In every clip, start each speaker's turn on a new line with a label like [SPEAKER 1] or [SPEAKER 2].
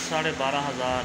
[SPEAKER 1] 12,500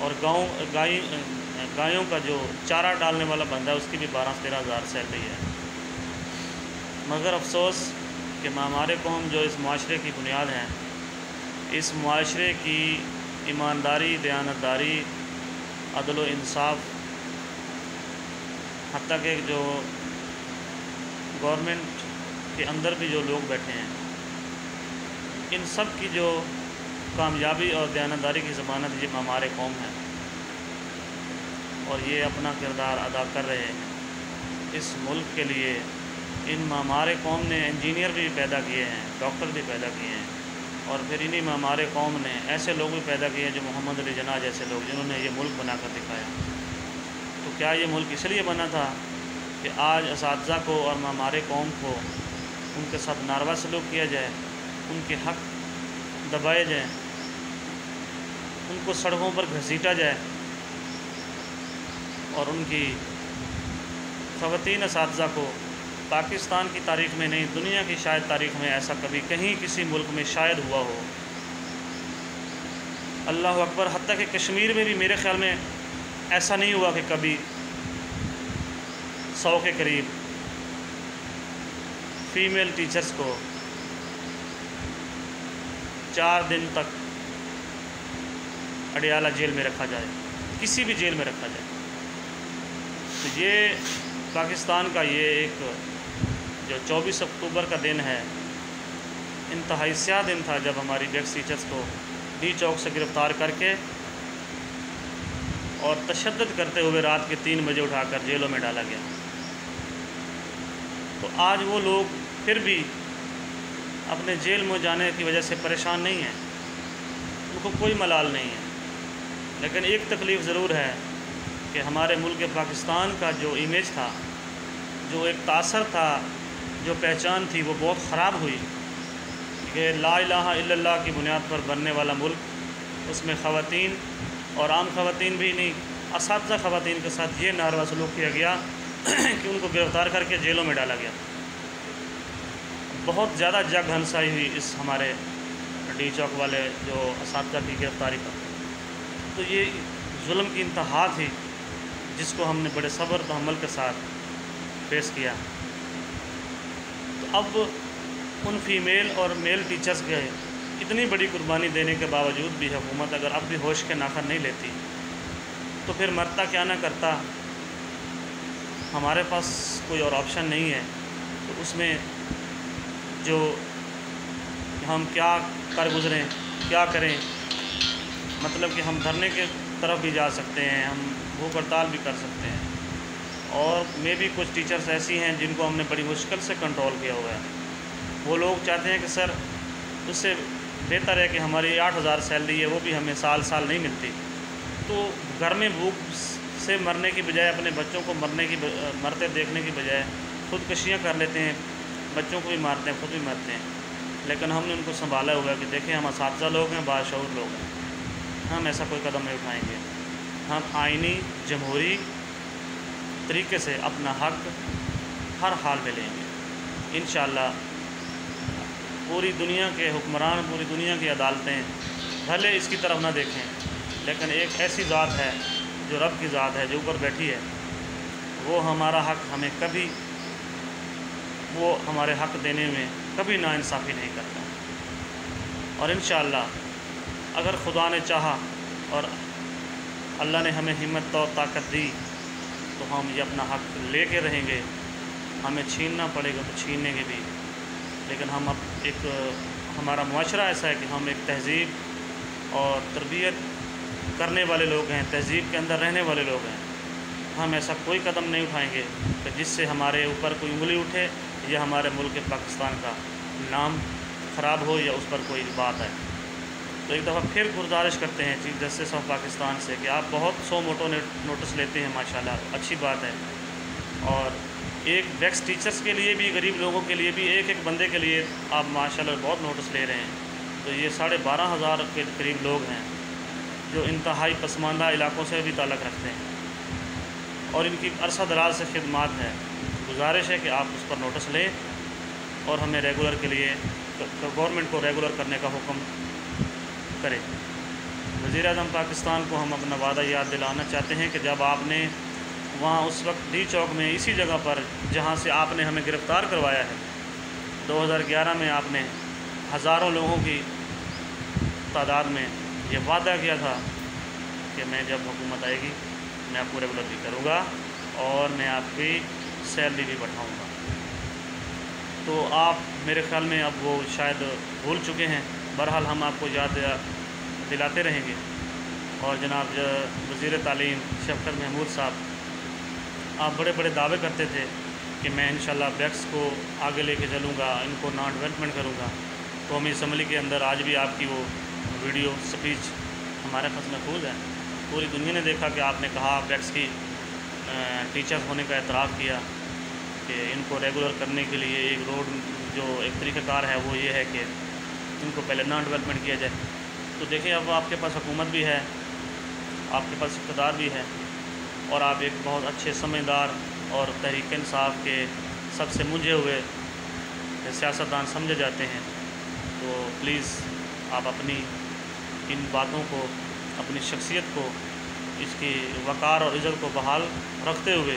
[SPEAKER 1] اور گایوں کا جو چارہ ڈالنے والا بندہ ہے اس کی بھی 12-13 ہزار سیلری ہے۔ مگر افسوس کہ ہمارے قوم جو اس معاشرے کی بنیاد ہیں، اس معاشرے کی ایمانداری، دیانتداری، عدل و انصاف، حتیٰ کہ جو گورنمنٹ کے اندر بھی جو لوگ بیٹھے ہیں، ان سب کی جو کامیابی اور دیانتداری کی ضمانت یہ ہمارے قوم ہے، اور یہ اپنا کردار ادا کر رہے ہیں اس ملک کے لیے۔ ان ہمارے قوم نے انجینئر بھی پیدا کیے ہیں، ڈاکٹر بھی پیدا کیے ہیں، اور پھر انہی میں ہمارے قوم نے ایسے لوگ بھی پیدا کیے ہیں جو محمد علی جناح جیسے لوگ، جنہوں نے یہ ملک بنا کر دکھایا۔ تو کیا یہ ملک اس لیے بنا تھا کہ آج اساتذہ کو اور ہمارے قوم کو ان کے ساتھ ناروا سلوک کیا جائے، ان کے حق دبائے جائیں، ان کو سڑکوں پر گھسیٹا جائے، اور ان کی خواتین اساتذہ کو پاکستان کی تاریخ میں نہیں، دنیا کی شاید تاریخ میں ایسا کبھی کہیں کسی ملک میں شاید ہوا ہو؟ اللہ اکبر! حتیٰ کہ کشمیر میں بھی میرے خیال میں ایسا نہیں ہوا کہ کبھی 100 کے قریب فیمیل ٹیچرز کو 4 دن تک اڈیالہ جیل میں رکھا جائے، کسی بھی جیل میں رکھا جائے۔ تو یہ پاکستان کا یہ ایک جو 24 اکتوبر کا دن ہے، انتہائی سیاہ دن تھا، جب ہماری ویکس ٹیچرز کو ڈی چوک سے گرفتار کر کے اور تشدد کرتے ہوئے رات کے 3 بجے اٹھا کر جیلوں میں ڈالا گیا۔ تو آج وہ لوگ پھر بھی اپنے جیل میں جانے کی وجہ سے پریشان نہیں ہیں، ان کو کوئی ملال نہیں ہے، لیکن ایک تکلیف ضرور ہے کہ ہمارے ملک پاکستان کا جو امیج تھا، جو ایک تاثر تھا، جو پہچان تھی، وہ بہت خراب ہوئی کہ لا الہ الا اللہ کی بنیاد پر بننے والا ملک، اس میں خواتین اور عام خواتین بھی نہیں، اساتذہ خواتین کے ساتھ یہ ناروا سلوک کیا گیا کہ ان کو گرفتار کر کے جیلوں میں ڈالا گیا۔ بہت زیادہ جگ ہنسائی ہوئی اس ہمارے ڈی چوک والے جو اساتذہ کی گرفتاری پر۔ تو یہ ظلم کی انتہا تھی جس کو ہم نے بڑے صبر و تحمل کے ساتھ فیس کیا۔ تو اب ان فیمیل اور میل ٹیچرز کے اتنی بڑی قربانی دینے کے باوجود بھی حکومت اگر اب بھی ہوش کے ناخن نہیں لیتی تو پھر مرتا کیا نہ کرتا۔ ہمارے پاس کوئی اور آپشن نہیں ہے، تو اس میں جو ہم کیا کر گزریں، کیا کریں، مطلب کہ ہم دھرنے کے طرف بھی جا سکتے ہیں، ہم بھوک ہڑتال بھی کر سکتے ہیں، اور میں بھی کچھ ٹیچرز ایسی ہیں جن کو ہم نے بڑی مشکل سے کنٹرول کیا ہوا ہے۔ وہ لوگ چاہتے ہیں کہ سر اس سے بہتر ہے کہ ہماری 8,000 سیلری ہے وہ بھی ہمیں سال نہیں ملتی، تو گھر میں بھوک سے مرنے کی بجائے، اپنے بچوں کو مرتے دیکھنے کی بجائے خودکشیاں کر لیتے ہیں، بچوں کو بھی مارتے ہیں، خود بھی مرتے ہیں۔ لیکن ہم نے ان کو سنبھالا ہوا ہے کہ دیکھیں ہم اساتذہ لوگ ہیں، باشعور لوگ ہیں، ہم ایسا کوئی قدم نہیں اٹھائیں گے، ہم آئینی جمہوری طریقے سے اپنا حق ہر حال میں لیں گے انشاءاللہ۔ پوری دنیا کے حکمران، پوری دنیا کی عدالتیں بھلے اس کی طرف نہ دیکھیں، لیکن ایک ایسی ذات ہے جو رب کی ذات ہے، جو اوپر بیٹھی ہے، وہ ہمارا حق ہمیں کبھی، وہ ہمارے حق دینے میں کبھی ناانصافی نہیں کرتا۔ اور انشاءاللہ اگر خدا نے چاہا اور اللہ نے ہمیں ہمت و طاقت دی تو ہم یہ اپنا حق لے کے رہیں گے۔ ہمیں چھیننا پڑے گا تو چھینیں گے بھی، لیکن ہم اب ہمارا معاشرہ ایسا ہے کہ ہم ایک تہذیب اور تربیت کرنے والے لوگ ہیں، تہذیب کے اندر رہنے والے لوگ ہیں۔ ہم ایسا کوئی قدم نہیں اٹھائیں گے کہ جس سے ہمارے اوپر کوئی انگلی اٹھے یا ہمارے ملک پاکستان کا نام خراب ہو یا اس پر کوئی بات آئے۔ تو ایک دفعہ پھر گزارش کرتے ہیں چیف جسٹس آف پاکستان سے کہ آپ بہت سو موٹو نوٹس لیتے ہیں، ماشاءاللہ اچھی بات ہے، اور ایک ویکس ٹیچرز کے لیے بھی، غریب لوگوں کے لیے بھی، ایک بندے کے لیے آپ ماشاءاللہ بہت نوٹس لے رہے ہیں۔ تو یہ 12,500 کے قریب لوگ ہیں جو انتہائی پسماندہ علاقوں سے بھی تعلق رکھتے ہیں، اور ان کی عرصہ دراز سے خدمات ہے۔ گزارش ہے کہ آپ اس پر نوٹس لیں اور ہمیں ریگولر کے لیے، گورنمنٹ کو ریگولر کرنے کا حکم کریں۔ وزیر اعظم پاکستان کو ہم اپنا وعدہ یاد دلانا چاہتے ہیں کہ جب آپ نے وہاں اس وقت ڈی چوک میں اسی جگہ پر جہاں سے آپ نے ہمیں گرفتار کروایا ہے 2011 میں آپ نے ہزاروں لوگوں کی تعداد میں یہ وعدہ کیا تھا کہ میں جب حکومت آئے گی میں آپ کو ریگولر بھی کروں گا اور میں آپ کی سیلری بھی بڑھاؤں گا. تو آپ میرے خیال میں اب وہ شاید بھول چکے ہیں. بہرحال ہم آپ کو یاد دلاتے رہیں گے. اور جناب وزیر تعلیم شفقت محمود صاحب، آپ بڑے بڑے دعوے کرتے تھے کہ میں انشاءاللہ بیکس کو آگے لے کے چلوں گا، ان کو نان ڈیولپمنٹ کروں گا. قومی اسمبلی کے اندر آج بھی آپ کی وہ ویڈیو سپیچ ہمارے پاس محفوظ ہے. پوری دنیا نے دیکھا کہ آپ نے کہا بیکس کی ٹیچر ہونے کا اعتراف کیا کہ ان کو ریگولر کرنے کے لیے ایک روڈ جو ایک طریقہ کار ہے وہ یہ ہے کہ ان کو پہلے نان ڈیولپمنٹ کیا جائے. تو دیکھیں اب آپ کے پاس حکومت بھی ہے، آپ کے پاس اقتدار بھی ہے، اور آپ ایک بہت اچھے سمجھدار اور تحریک انصاف کے سب سے منجھے ہوئے سیاستدان سمجھے جاتے ہیں. تو پلیز آپ اپنی ان باتوں کو، اپنی شخصیت کو، اس کی وقار اور عزت کو بحال رکھتے ہوئے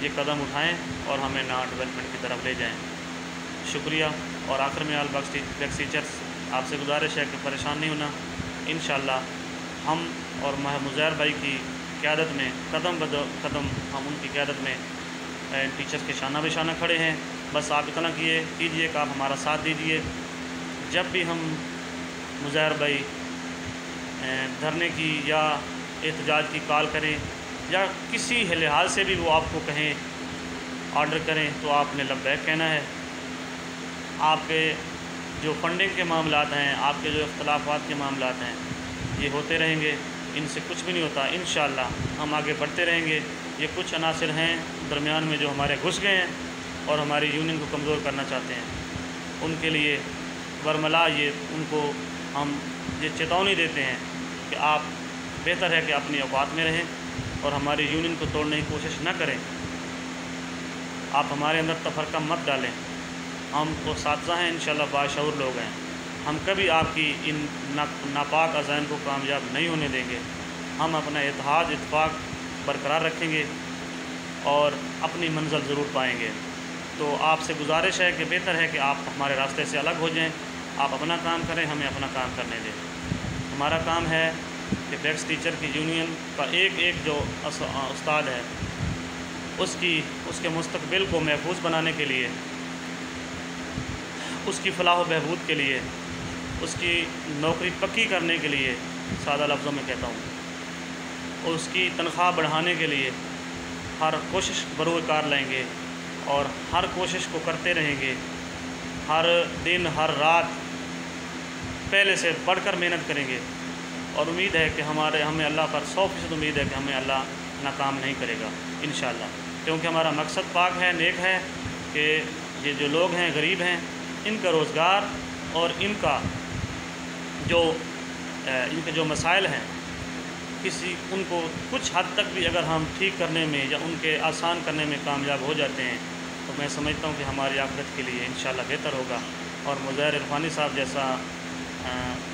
[SPEAKER 1] یہ قدم اٹھائیں اور ہمیں نان ڈیولپمنٹ کی طرف لے جائیں. شکریہ. اور آخر میں آل بیکس ٹیچرز آپ سے گزارش ہے کہ پریشان نہیں ہونا. انشاءاللہ ہم اور مظاہر بھائی کی قیادت میں قدم قدم ہم ان کی قیادت میں ٹیچرز کے شانہ بہ شانہ کھڑے ہیں. بس آپ اتنا کیجئے کہ آپ ہمارا ساتھ دیجئے. جب بھی ہم مظاہر بھائی دھرنے کی یا احتجاج کی کال کریں یا کسی لحاظ سے بھی وہ آپ کو کہیں آرڈر کریں تو آپ نے لبیک کہنا ہے. آپ کے جو فنڈنگ کے معاملات ہیں، آپ کے جو اختلافات کے معاملات ہیں، یہ ہوتے رہیں گے، ان سے کچھ بھی نہیں ہوتا. انشاءاللہ ہم آگے بڑھتے رہیں گے. یہ کچھ عناصر ہیں درمیان میں جو ہمارے گھس گئے ہیں اور ہماری یونین کو کمزور کرنا چاہتے ہیں. ان کے لیے برملا ان کو ہم یہ چیتونی دیتے ہیں کہ آپ بہتر ہے کہ اپنی اوقات میں رہیں اور ہماری یونین کو توڑنے کی کوشش نہ کریں. آپ ہمارے اندر تفرقہ مت ڈالیں. ہم اساتذہ ہیں، انشاءاللہ باشعور لوگ ہیں. ہم کبھی آپ کی ان ناپاک عزائم کو کامیاب نہیں ہونے دیں گے. ہم اپنا اتحاد اتفاق برقرار رکھیں گے اور اپنی منزل ضرور پائیں گے. تو آپ سے گزارش ہے کہ بہتر ہے کہ آپ ہمارے راستے سے الگ ہو جائیں. آپ اپنا کام کریں، ہمیں اپنا کام کرنے دیں. ہمارا کام ہے کہ بیکس ٹیچر کی یونین کا ایک ایک جو استاد ہے اس کے مستقبل کو محفوظ بنانے کے لیے، اس کی فلاح و بہبود کے لیے، اس کی نوکری پکی کرنے کے لیے، سادہ لفظوں میں کہتا ہوں، اس کی تنخواہ بڑھانے کے لیے ہر کوشش بروئے کار لیں گے اور ہر کوشش کو کرتے رہیں گے. ہر دن ہر رات پہلے سے بڑھ کر محنت کریں گے اور امید ہے کہ ہمیں اللہ پر 100% امید ہے کہ ہمیں اللہ ناکام نہیں کرے گا انشاءاللہ. کیونکہ ہمارا مقصد پاک ہے، نیک ہے کہ یہ جو لوگ ہیں غریب ہیں ان کا روزگار اور ان کے جو مسائل ہیں ان کو کچھ حد تک بھی اگر ہم ٹھیک کرنے میں یا ان کے آسان کرنے میں کامیاب ہو جاتے ہیں تو میں سمجھتا ہوں کہ ہماری آخرت کے لیے انشاءاللہ بہتر ہوگا. اور مظاہر عرفانی صاحب جیسا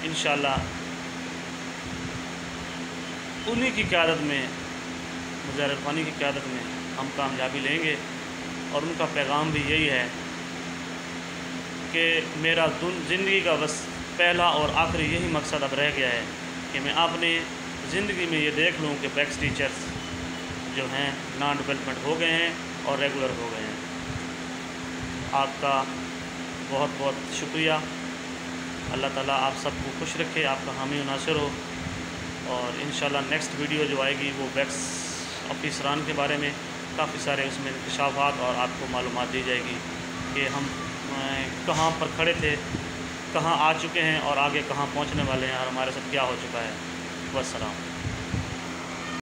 [SPEAKER 1] انشاءاللہ انہی کی قیادت میں، مظاہر عرفانی کی قیادت میں ہم کامیابی لیں گے. اور ان کا پیغام بھی یہی ہے کہ میرا زندگی کا بس پہلا اور آخری یہی مقصد اب رہ گیا ہے کہ میں اپنی زندگی میں یہ دیکھ لوں کہ بیکس ٹیچرز جو ہیں نان ڈیولپمنٹ ہو گئے ہیں اور ریگولر ہو گئے ہیں. آپ کا بہت بہت شکریہ. اللہ تعالیٰ آپ سب کو خوش رکھے، آپ کا حامی و ناصر ہو. اور انشاءاللہ نیکسٹ ویڈیو جو آئے گی وہ بیکس آفیسران کے بارے میں کافی سارے اس میں انکشافات اور آپ کو معلومات دی جائے گی کہ ہم کہاں پر کھڑے تھے، کہاں آ چکے ہیں اور آگے کہاں پہنچنے والے ہیں اور ہمارے ساتھ کیا ہو چکا ہے. والسلام.